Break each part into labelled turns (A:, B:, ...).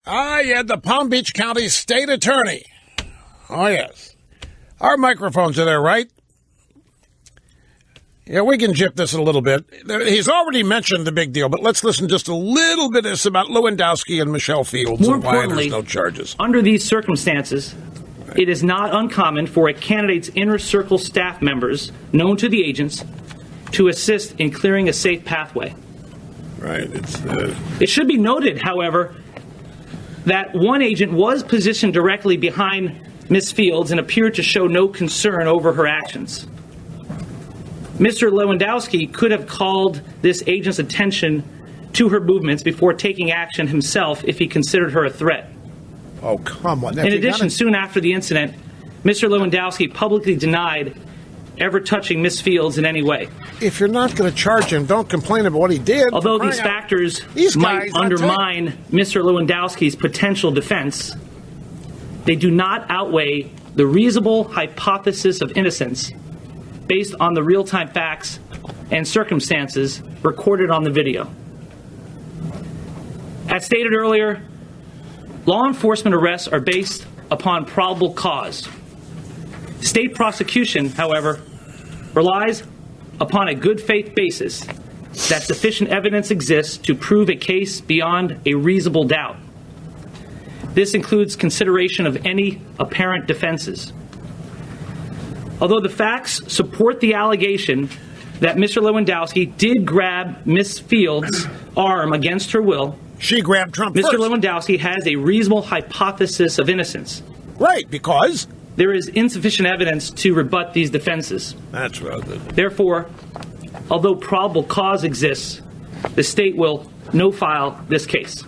A: Yeah, the Palm Beach County State Attorney. Oh, yes. Our microphones are there, right? Yeah, we can jip this a little bit. He's already mentioned the big deal, but let's listen just a little bit of this about Lewandowski and Michelle Fields and why there's no charges.
B: Under these circumstances, it is not uncommon for a candidate's inner circle staff members, known to the agents, to assist in clearing a safe pathway.
A: Right.
B: It should be noted, however, that one agent was positioned directly behind Ms. Fields and appeared to show no concern over her actions. Mr. Lewandowski could have called this agent's attention to her movements before taking action himself if he considered her a threat.
A: Oh, come on.
B: In addition, soon after the incident, Mr. Lewandowski publicly denied ever touching Ms. Fields in any way.
A: If you're not going to charge him, don't complain about what he did.
B: Although these factors might undermine Mr. Lewandowski's potential defense, they do not outweigh the reasonable hypothesis of innocence based on the real-time facts and circumstances recorded on the video. As stated earlier, law enforcement arrests are based upon probable cause. State prosecution, however, relies upon a good faith basis that sufficient evidence exists to prove a case beyond a reasonable doubt. This includes consideration of any apparent defenses. Although the facts support the allegation that Mr. Lewandowski did grab Ms. Fields' arm against her will,
A: she grabbed Trump
B: Mr.
A: first.
B: Lewandowski has a reasonable hypothesis of innocence.
A: Right, because
B: there is insufficient evidence to rebut these defenses.
A: That's right.
B: Therefore, although probable cause exists, the state will no-file this case.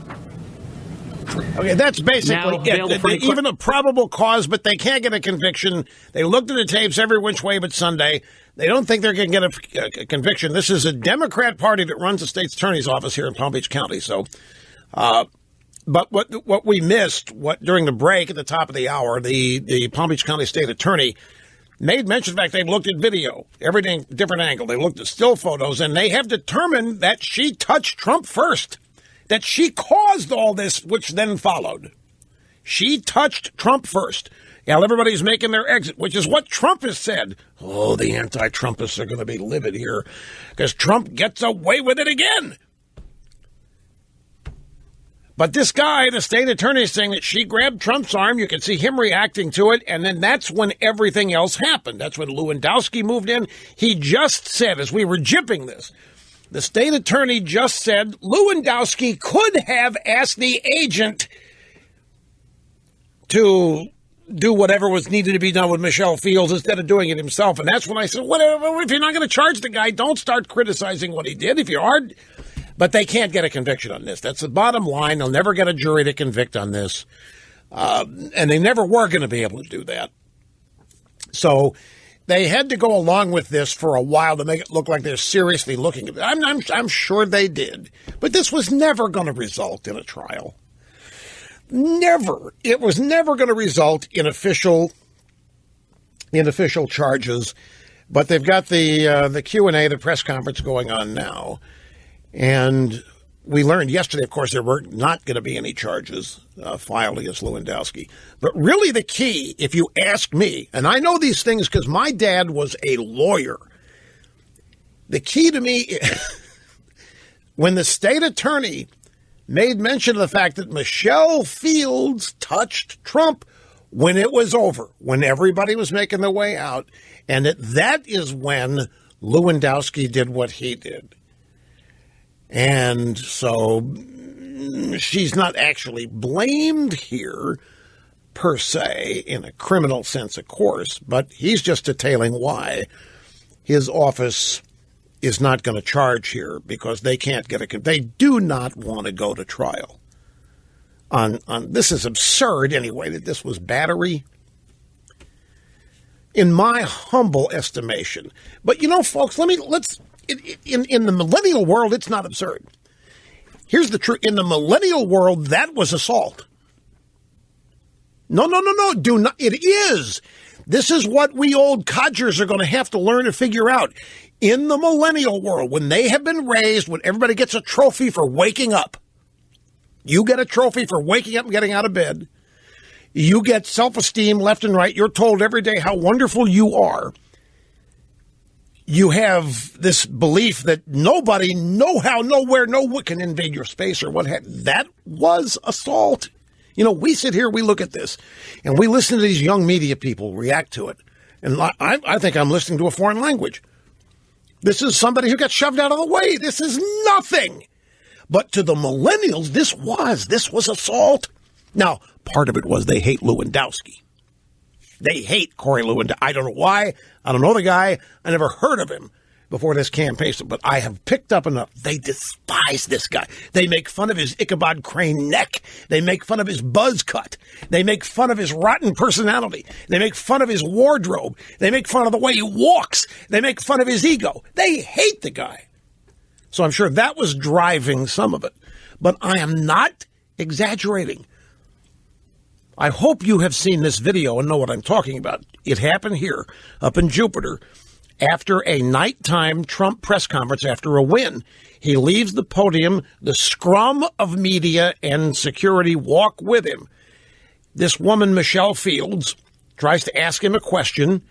A: Okay, that's basically it. Even a probable cause, but they can't get a conviction. They looked at the tapes every which way but Sunday. They don't think they're going to get a conviction. This is a Democrat party that runs the state's attorney's office here in Palm Beach County. So, but what we missed during the break at the top of the hour, the Palm Beach County State Attorney made mention of the fact they've looked at video, everything different angle. They looked at still photos, and they have determined that she touched Trump first, that she caused all this, which then followed. She touched Trump first. Yeah, everybody's making their exit, which is what Trump has said. Oh, the anti-Trumpists are going to be livid here because Trump gets away with it again. But this guy, the state attorney, is saying that she grabbed Trump's arm. You can see him reacting to it. And then that's when everything else happened. That's when Lewandowski moved in. He just said, as we were jipping this, the state attorney just said Lewandowski could have asked the agent to do whatever was needed to be done with Michelle Fields instead of doing it himself. And that's when I said, whatever, if you're not going to charge the guy, don't start criticizing what he did. If you are, but they can't get a conviction on this. That's the bottom line. They'll never get a jury to convict on this. And they never were going to be able to do that. So they had to go along with this for a while to make it look like they're seriously looking at it. I'm sure they did. But this was never going to result in a trial. Never. It was never going to result in official charges. But they've got the Q&A, the press conference going on now. And we learned yesterday, of course, there were not going to be any charges filed against Lewandowski. But really the key, if you ask me, and I know these things because my dad was a lawyer, the key to me, when the state attorney made mention of the fact that Michelle Fields touched Trump when it was over, when everybody was making their way out, and that is when Lewandowski did what he did. And so she's not actually blamed here, per se, in a criminal sense, of course, but he's just detailing why his office is not going to charge here because they can't get they do not want to go to trial. On this is absurd anyway, that this was battery. In my humble estimation. But you know, folks, let's in the millennial world, it's not absurd. Here's the truth. In the millennial world, that was assault. No. Do not. It is. This is what we old codgers are going to have to learn and figure out. In the millennial world, when they have been raised, when everybody gets a trophy for waking up, You get a trophy for waking up and getting out of bed. You get self-esteem left and right. You're told every day how wonderful you are. You have this belief that nobody, no how, nowhere, no one can invade your space or what have you. That was assault. You know, we sit here, we look at this, and we listen to these young media people react to it. And I think I'm listening to a foreign language. This is somebody who got shoved out of the way. This is nothing. But to the millennials, this was assault. Now, part of it was they hate Lewandowski. They hate Corey Lewandowski. I don't know why. I don't know the guy. I never heard of him before this campaign, but I have picked up enough. They despise this guy. They make fun of his Ichabod Crane neck. They make fun of his buzz cut. They make fun of his rotten personality. They make fun of his wardrobe. They make fun of the way he walks. They make fun of his ego. They hate the guy. So I'm sure that was driving some of it. But I am not exaggerating. I hope you have seen this video and know what I'm talking about. It happened here up in Jupiter after a nighttime Trump press conference after a win. He leaves the podium. The scrum of media and security walk with him. This woman, Michelle Fields, tries to ask him a question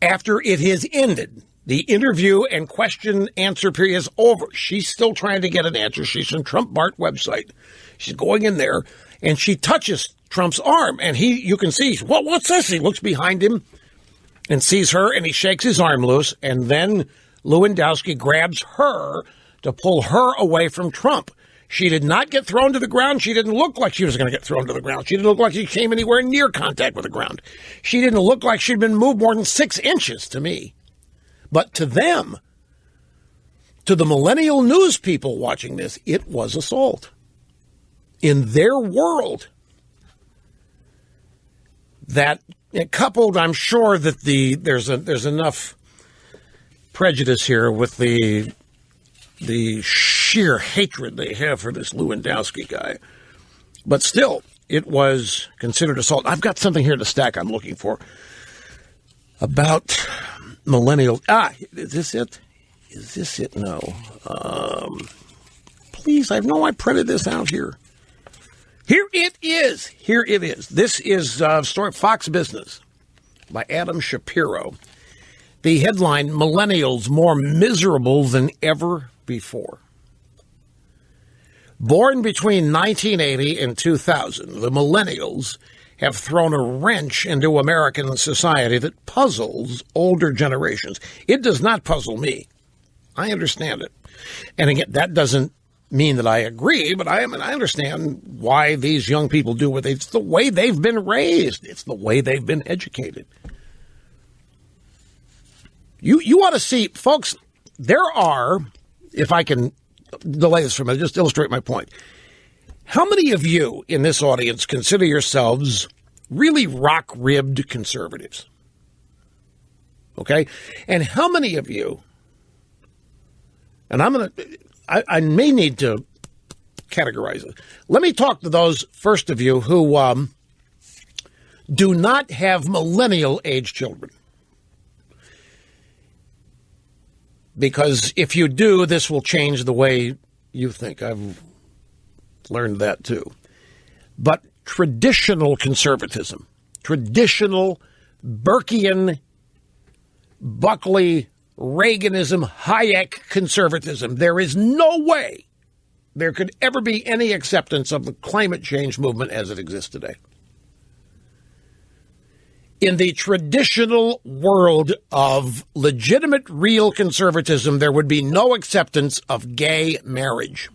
A: after it has ended. The interview and question answer period is over. She's still trying to get an answer. She's on Trump Bart website. She's going in there and she touches Trump's arm, and you can see, well, what's this? He looks behind him and sees her, and he shakes his arm loose, and then Lewandowski grabs her to pull her away from Trump. She did not get thrown to the ground. She didn't look like she was going to get thrown to the ground. She didn't look like she came anywhere near contact with the ground. She didn't look like she'd been moved more than 6 inches to me. But to them, to the millennial news people watching this, it was assault. In their world, that coupled, I'm sure that there's enough prejudice here with the sheer hatred they have for this Lewandowski guy. But still, it was considered assault. I've got something here to stack I'm looking for about millennials. Is this it? Is this it? No. Please, I know I printed this out here. Here it is. Here it is. This is story Fox Business by Adam Shapiro. The headline, Millennials More Miserable Than Ever Before. Born between 1980 and 2000, the millennials have thrown a wrench into American society that puzzles older generations. It does not puzzle me. I understand it. And again, that doesn't mean that I agree, but I understand why these young people do what it's the way they've been raised. It's the way they've been educated. You ought to see, folks, there are, if I can delay this for a minute, just illustrate my point. How many of you in this audience consider yourselves really rock-ribbed conservatives? Okay? And how many of you, and I may need to categorize it. Let me talk to those first of you who do not have millennial-age children. Because if you do, this will change the way you think. I've learned that too. But traditional conservatism, traditional Burkean, Buckley, Reaganism, Hayek conservatism. There is no way there could ever be any acceptance of the climate change movement as it exists today. In the traditional world of legitimate, real conservatism, there would be no acceptance of gay marriage.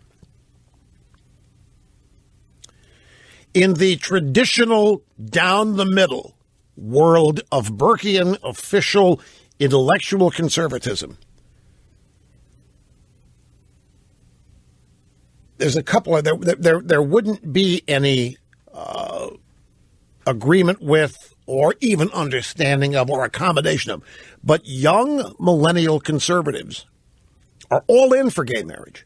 A: In the traditional, down-the-middle world of Burkean, official, intellectual conservatism, there's a couple of there wouldn't be any agreement with or even understanding of or accommodation of. But young millennial conservatives are all in for gay marriage.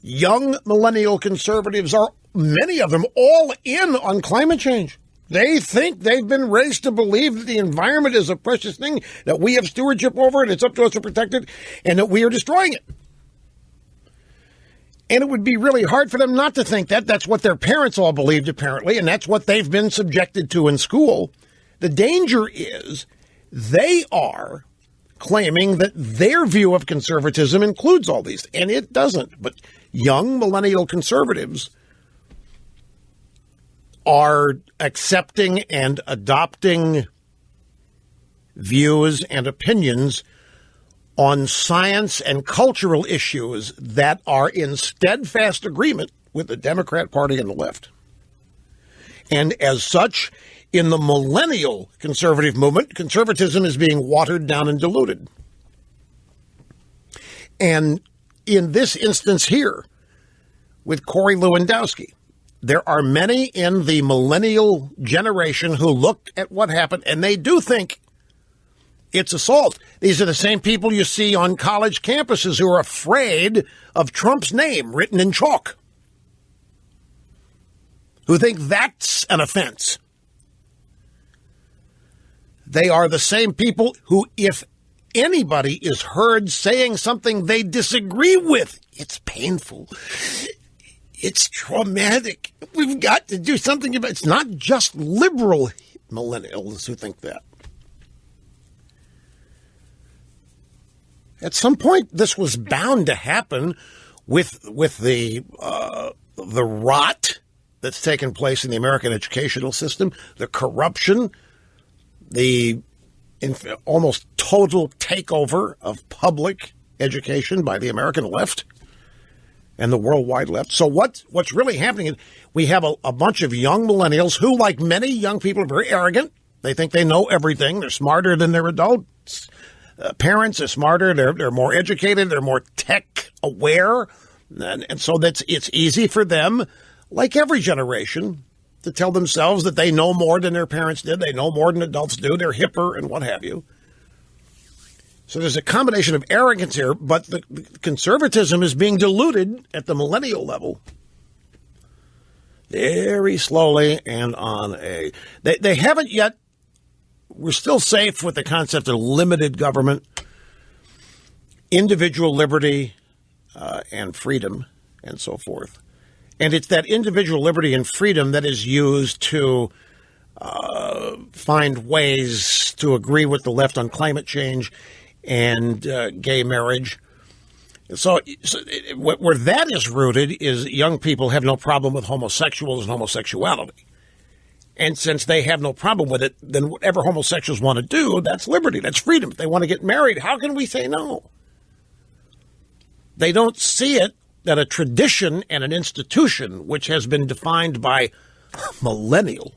A: Young millennial conservatives are, many of them, all in on climate change. They think they've been raised to believe that the environment is a precious thing, that we have stewardship over it, it's up to us to protect it, and that we are destroying it. And it would be really hard for them not to think that. That's what their parents all believed, apparently, and that's what they've been subjected to in school. The danger is they are claiming that their view of conservatism includes all these, and it doesn't. But young millennial conservatives are accepting and adopting views and opinions on science and cultural issues that are in steadfast agreement with the Democrat Party and the left. And as such, in the millennial conservative movement, conservatism is being watered down and diluted. And in this instance here, with Corey Lewandowski, there are many in the millennial generation who look at what happened and they do think it's assault. These are the same people you see on college campuses who are afraid of Trump's name written in chalk, who think that's an offense. They are the same people who, if anybody is heard saying something they disagree with, it's painful. It's traumatic. We've got to do something about it. It's not just liberal millennials who think that. At some point, this was bound to happen with the rot that's taken place in the American educational system, the corruption, the almost total takeover of public education by the American left and the worldwide left. So what's really happening is we have a bunch of young millennials who, like many young people, are very arrogant. They think they know everything. They're smarter than their adults. Parents are smarter, they're more educated, they're more tech aware, and so it's easy for them, like every generation, to tell themselves that they know more than their parents did, they know more than adults do, they're hipper and what have you. So there's a combination of arrogance here, but the conservatism is being diluted at the millennial level very slowly and on a... They haven't yet... We're still safe with the concept of limited government, individual liberty, and freedom, and so forth. And it's that individual liberty and freedom that is used to find ways to agree with the left on climate change and gay marriage. So where that is rooted is young people have no problem with homosexuals and homosexuality. And since they have no problem with it, then whatever homosexuals want to do, that's liberty, that's freedom. If they want to get married, how can we say no? They don't see it that a tradition and an institution which has been defined by millennial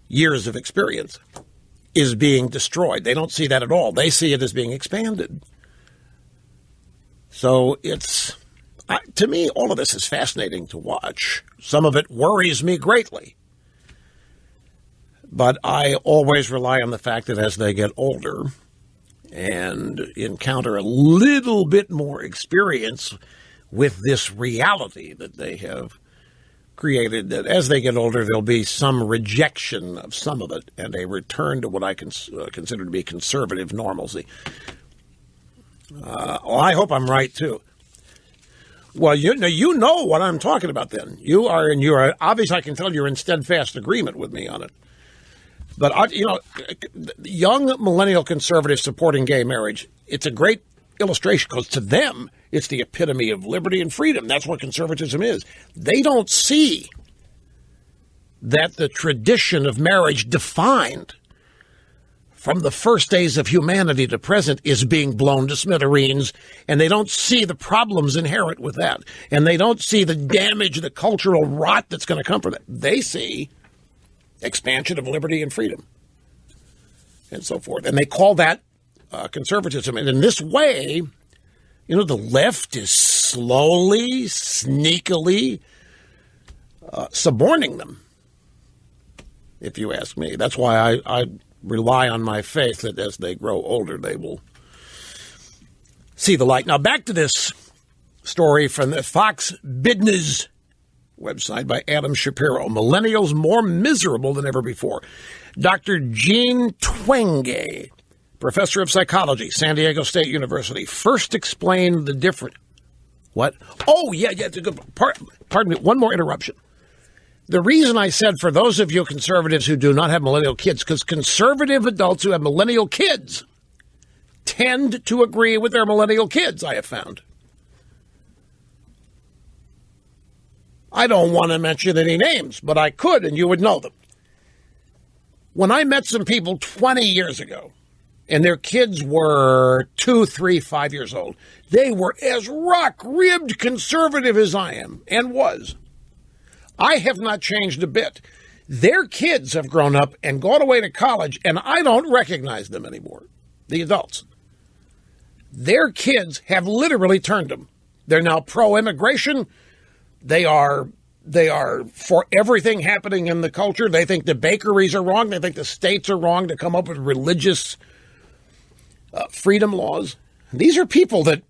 A: years of experience is being destroyed. They don't see that at all. They see it as being expanded. So it's... to me, all of this is fascinating to watch. Some of it worries me greatly. But I always rely on the fact that as they get older and encounter a little bit more experience with this reality that they have created, that as they get older, there'll be some rejection of some of it and a return to what I consider to be conservative normalcy. I hope I'm right, too. Well, you know what I'm talking about then. You are obviously, I can tell you're in steadfast agreement with me on it. But, young millennial conservatives supporting gay marriage, it's a great illustration because to them, it's the epitome of liberty and freedom. That's what conservatism is. They don't see that the tradition of marriage defined from the first days of humanity to present is being blown to smithereens, and they don't see the problems inherent with that, and they don't see the damage, the cultural rot that's going to come from it. They see expansion of liberty and freedom and so forth, and they call that conservatism. And in this way, the left is slowly, sneakily suborning them, if you ask me. That's why I rely on my faith that as they grow older, they will see the light. Now, back to this story from the Fox Business website by Adam Shapiro. Millennials more miserable than ever before. Dr. Jean Twenge, professor of psychology, San Diego State University, first explained the difference. What? Oh, yeah, it's a good pardon me, one more interruption. The reason I said for those of you conservatives who do not have millennial kids, because conservative adults who have millennial kids tend to agree with their millennial kids, I have found. I don't want to mention any names, but I could, and you would know them. When I met some people 20 years ago, and their kids were 2, 3, 5 years old, they were as rock-ribbed conservative as I am, and was. I have not changed a bit. Their kids have grown up and gone away to college, and I don't recognize them anymore, the adults. Their kids have literally turned them. They're now pro-immigration. They are for everything happening in the culture. They think the bakeries are wrong. They think the states are wrong to come up with religious freedom laws. These are people that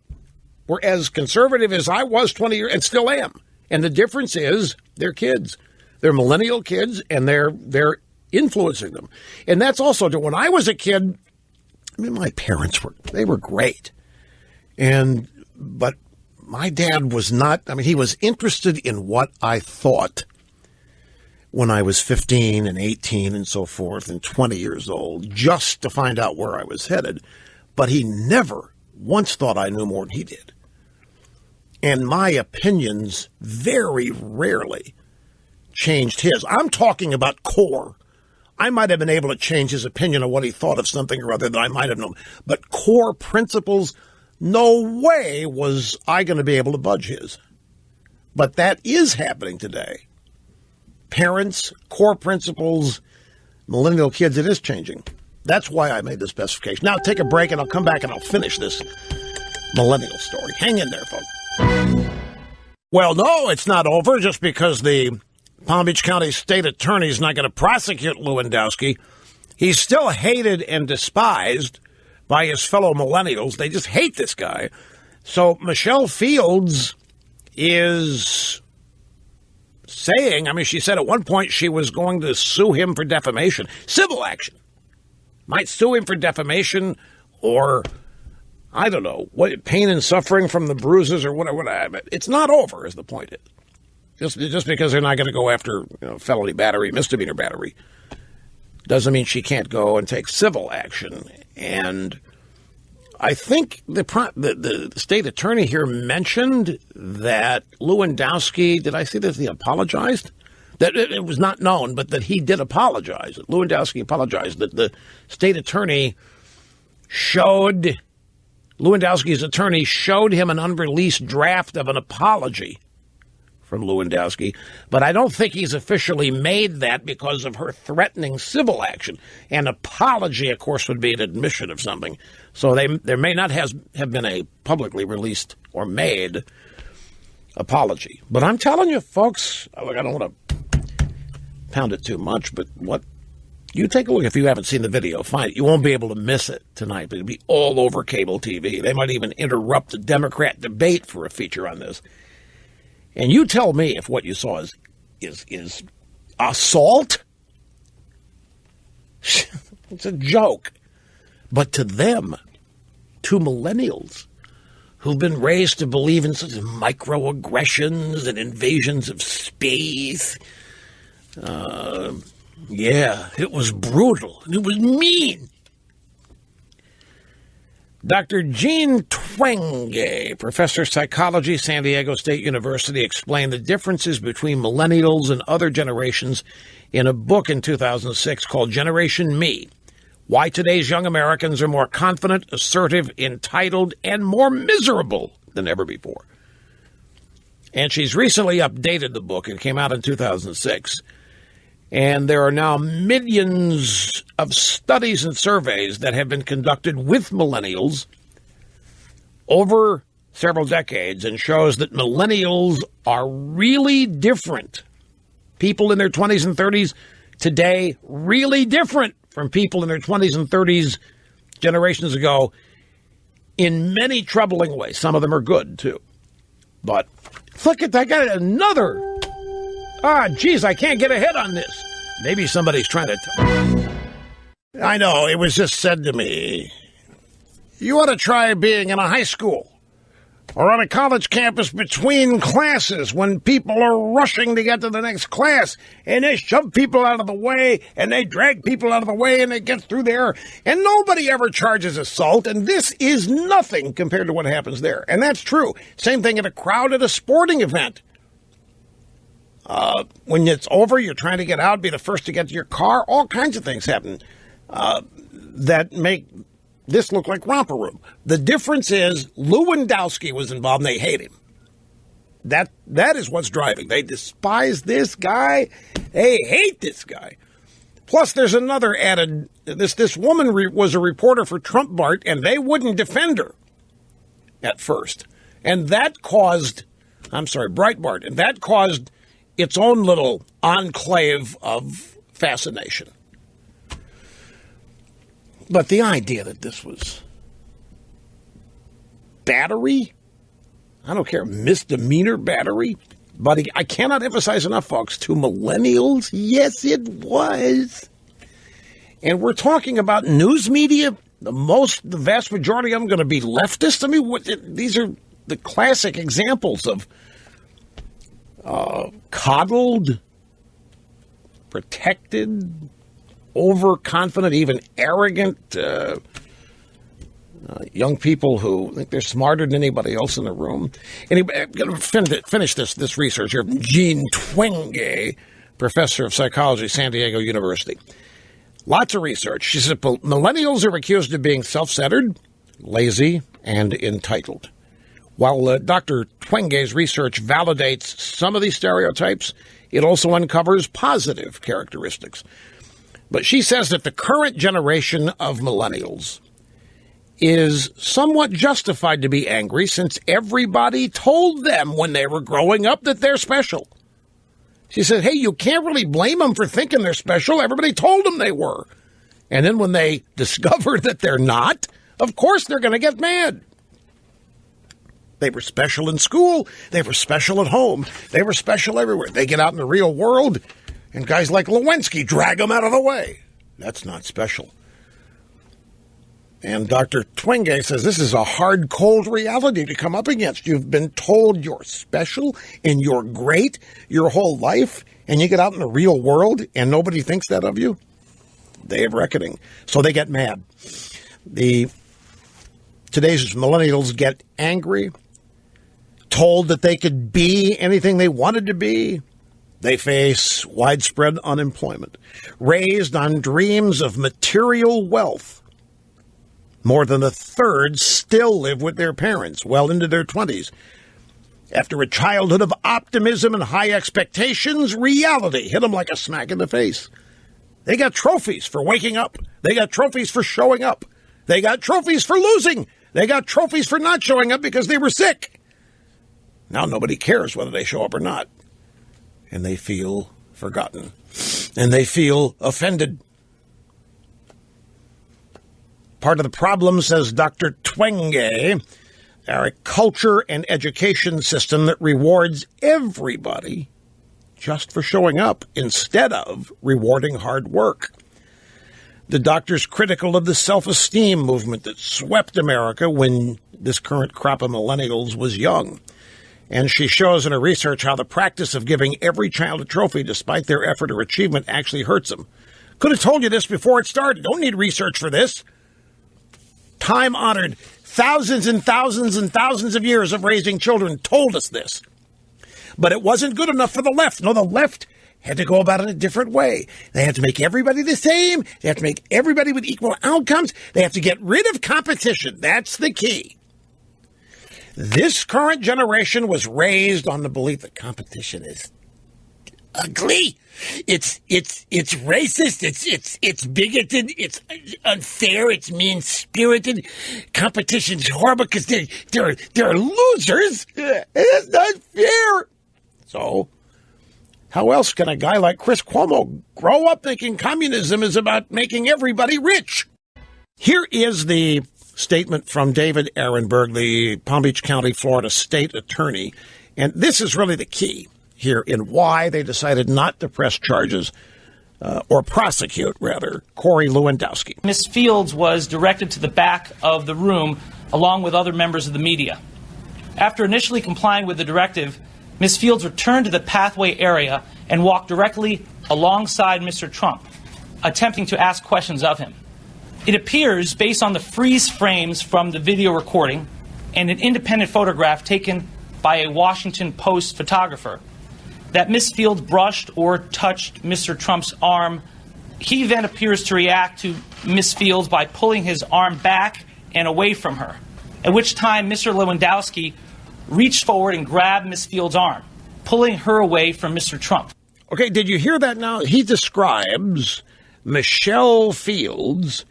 A: were as conservative as I was 20 years and still am. And the difference is they're kids. They're millennial kids, and they're influencing them. And that's also when I was a kid, I mean, my parents were great. But my dad was not, I mean, he was interested in what I thought when I was 15 and 18 and so forth and 20 years old, just to find out where I was headed. But he never once thought I knew more than he did. And my opinions very rarely changed his. I'm talking about core. I might have been able to change his opinion of what he thought of something or other that I might have known. But core principles, no way was I going to be able to budge his. But that is happening today. Parents, core principles, millennial kids, it is changing. That's why I made the specification. Now, take a break, and I'll come back and I'll finish this millennial story. Hang in there, folks. Well, no, it's not over just because the Palm Beach County State Attorney is not going to prosecute Lewandowski. He's still hated and despised by his fellow millennials. They just hate this guy. So Michelle Fields is saying, I mean, she said at one point she was going to sue him for defamation, civil action. Might sue him for defamation or, I don't know, what pain and suffering from the bruises or whatever. It's not over, is the point. Just because they're not going to go after felony battery, misdemeanor battery, doesn't mean she can't go and take civil action. And I think the state attorney here mentioned that Lewandowski, did I see that he apologized? That it was not known, but that he did apologize. That Lewandowski apologized. That the state attorney Lewandowski's attorney showed him an unreleased draft of an apology from Lewandowski, but I don't think he's officially made that because of her threatening civil action. An apology, of course, would be an admission of something. So there may not have been a publicly released or made apology. But I'm telling you, folks, look, I don't want to pound it too much, but you take a look. If you haven't seen the video, find it. You won't be able to miss it tonight, but it'll be all over cable TV. They might even interrupt the Democrat debate for a feature on this. And you tell me if what you saw is assault. It's a joke. But to them, to millennials who've been raised to believe in such microaggressions and invasions of space, yeah, it was brutal. It was mean. Dr. Jean Twenge, professor of psychology, San Diego State University, explained the differences between millennials and other generations in a book in 2006 called Generation Me: Why Today's Young Americans Are More Confident, Assertive, Entitled, and More Miserable Than Ever Before. And she's recently updated the book. It came out in 2006. And there are now millions of studies and surveys that have been conducted with millennials over several decades and shows that millennials are really different. People in their 20s and 30s today, really different from people in their 20s and 30s generations ago in many troubling ways. Some of them are good, too. But look at that. I got another. Geez, I can't get ahead on this. Maybe somebody's trying to. I know, it was just said to me, you ought to try being in a high school or on a college campus between classes when people are rushing to get to the next class, and they shove people out of the way, and they drag people out of the way, and they get through there, and nobody ever charges assault, and this is nothing compared to what happens there. And that's true. Same thing in a crowd at a sporting event. When it's over, you're trying to get out, be the first to get to your car. All kinds of things happen that make this look like romper room. The difference is Lewandowski was involved and they hate him. That is what's driving. They despise this guy. They hate this guy. Plus, there's another added. This woman was a reporter for Trump Bart, and they wouldn't defend her at first. And that caused, Breitbart, and that caused its own little enclave of fascination. But the idea that this was battery, I don't care, misdemeanor battery, but I cannot emphasize enough, folks, to millennials, yes, it was. And we're talking about news media, the vast majority of them going to be leftist. I mean, these are the classic examples of coddled, protected, overconfident, even arrogant young people who think they're smarter than anybody else in the room. Anyway, I'm going to finish this research here from Jean Twenge, professor of psychology, San Diego University. Lots of research. She said millennials are accused of being self-centered, lazy, and entitled. While Dr. Twenge's research validates some of these stereotypes, it also uncovers positive characteristics. But she says that the current generation of millennials is somewhat justified to be angry since everybody told them when they were growing up that they're special. She said, hey, you can't really blame them for thinking they're special. Everybody told them they were. And then when they discover that they're not, of course they're going to get mad. They were special in school. They were special at home. They were special everywhere. They get out in the real world, and guys like Lewinsky drag them out of the way. That's not special. And Dr. Twenge says this is a hard, cold reality to come up against. You've been told you're special and you're great your whole life, and you get out in the real world and nobody thinks that of you. Day of reckoning. So they get mad. Today's millennials get angry, told that they could be anything they wanted to be. They face widespread unemployment, raised on dreams of material wealth. More than a third still live with their parents, well into their 20s. After a childhood of optimism and high expectations, reality hit them like a smack in the face. They got trophies for waking up. They got trophies for showing up. They got trophies for losing. They got trophies for not showing up because they were sick. Now nobody cares whether they show up or not. And they feel forgotten. And they feel offended. Part of the problem, says Dr. Twenge, are a culture and education system that rewards everybody just for showing up instead of rewarding hard work. The doctor's critical of the self-esteem movement that swept America when this current crop of millennials was young. And she shows in her research how the practice of giving every child a trophy despite their effort or achievement actually hurts them. Could have told you this before it started. Don't need research for this. Time-honored, thousands and thousands and thousands of years of raising children told us this. But it wasn't good enough for the left. No, the left had to go about it a different way. They had to make everybody the same. They have to make everybody with equal outcomes. They have to get rid of competition. That's the key. This current generation was raised on the belief that competition is ugly. It's racist. It's bigoted. It's unfair. It's mean-spirited. Competition's horrible because they're losers. It's not fair. So, how else can a guy like Chris Cuomo grow up thinking communism is about making everybody rich? Here is the statement from David Aronberg, the Palm Beach County, Florida state attorney. And this is really the key here in why they decided not to press charges or prosecute, rather, Corey Lewandowski.
B: Ms. Fields was directed to the back of the room along with other members of the media. After initially complying with the directive, Ms. Fields returned to the pathway area and walked directly alongside Mr. Trump, attempting to ask questions of him. It appears, based on the freeze frames from the video recording and an independent photograph taken by a Washington Post photographer, that Ms. Fields brushed or touched Mr. Trump's arm. He then appears to react to Ms. Fields by pulling his arm back and away from her, at which time Mr. Lewandowski reached forward and grabbed Ms. Fields' arm, pulling her away from Mr. Trump.
A: Okay, did you hear that now? He describes Michelle Fields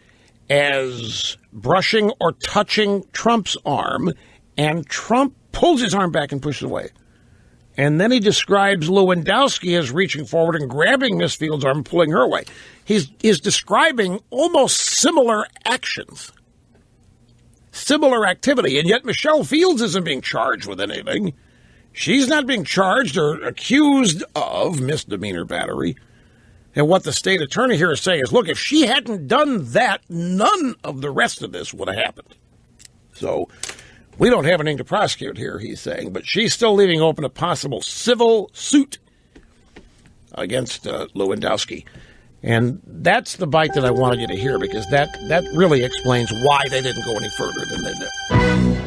A: as brushing or touching Trump's arm, and Trump pulls his arm back and pushes away. And then he describes Lewandowski as reaching forward and grabbing Miss Fields' arm and pulling her away. He's describing almost similar actions, similar activity, and yet Michelle Fields isn't being charged with anything. She's not being charged or accused of misdemeanor battery. And what the state attorney here is saying is, look, if she hadn't done that, none of the rest of this would have happened. So we don't have anything to prosecute here, he's saying, but she's still leaving open a possible civil suit against Lewandowski. And that's the bite that I wanted you to hear, because that really explains why they didn't go any further than they did.